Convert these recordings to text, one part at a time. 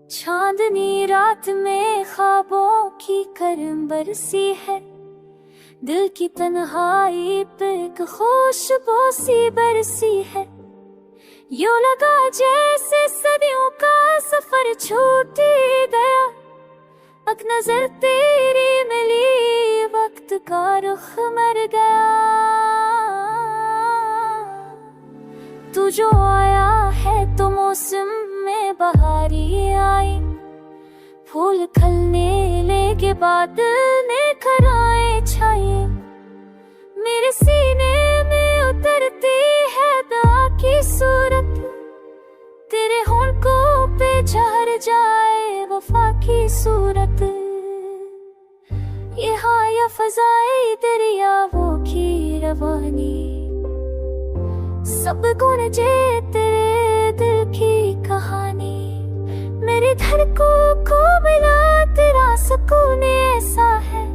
चांदनी रात में ख्वाबों की करम बरसी है, दिल की तन्हाई पे एक खुशबू सी बरसी है। यूं लगा जैसे सदियों का सफर छूट ही गया, एक नजर तेरी मिली वक्त का रुख मर गया। तू जो आया है तो मौसम में बहारी आई, फूल खिलने लगे बादल ने खराए छाए। मेरे सीने में उतरती है दुआ की सूरत, तेरे होंठों पे झर जाए वफा की सूरत। ये हाया फजाए दरियाओं की रवानी, सब गूंजे तेरे दिल की कहानी। मेरी धड़कों को मिला तेरा सुकून ऐसा है,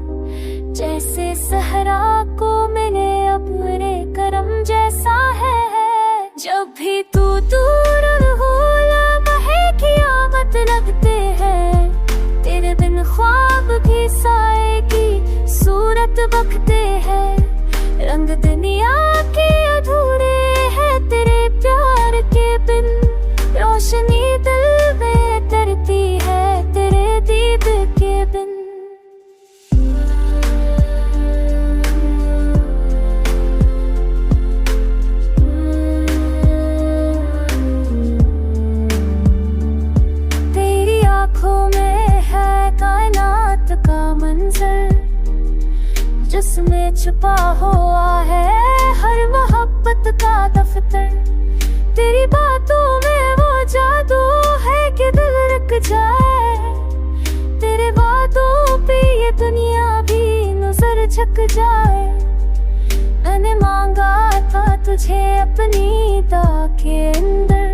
जैसे सहरा को मिले अपने करम जैसा है। जब भी तू दूर हो लम्हे क़यामत लगते हैं, तेरे बिन ख्वाब भी साए की सूरत बकते हैं। रंग दुनिया के अधूरे हैं तेरे प्यार के बिन, रोशनी दिल में तरती है तेरे दीद के बिन। तेरी आंखों में है कायनात का मंजर, जिसमें छुपा हुआ है हर मोहब्बत का दफ्तर। तेरी बातों में वो जादू है कि दिल रुक जाए, तेरे वादों पे ये दुनिया भी नजर झुक जाए। मैंने मांगा था तुझे अपनी दाह के अंदर,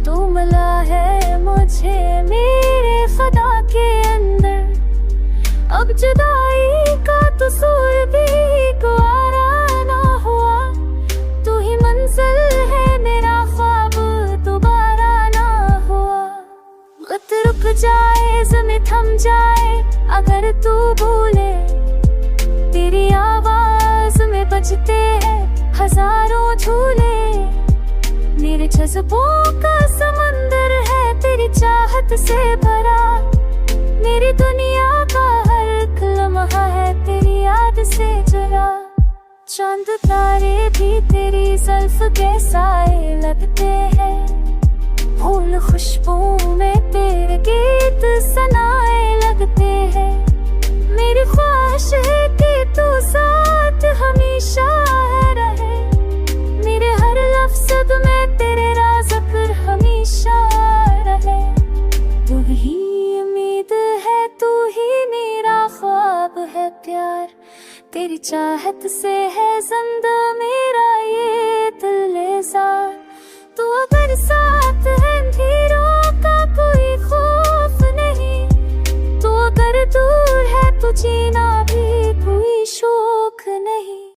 तू मिला है मुझे मेरे खुदा के अंदर। अब जुदाई का कसूर भी गवारा ना हुआ, तू ही मंजिल है मेरा ख्वाब दोबारा ना हुआ। वक्त रुक जाए ज़मीं थम जाए अगर तू भूले, तेरी आवाज में बजते हैं हजारों झूले। मेरे जज्बों का समंदर है तेरी चाहत से भरा, मेरी दुनिया का हर एक लम्हा है तेरी याद से जुड़ा। चांद तारे भी तेरी जुल्फ के साए लगते हैं, फूल खुशबू में तेरे गीत सनाए लगते हैं। मेरी ख्वाहिश है कि तू साथ हमेशा रहे, मेरे हर लफ्ज़ में तेरे राज़ पर हमेशा रहे। तू ही उम्मीद है, तू ही मेरा ख्वाब है प्यार, तेरी चाहत से है जिंदा मेरा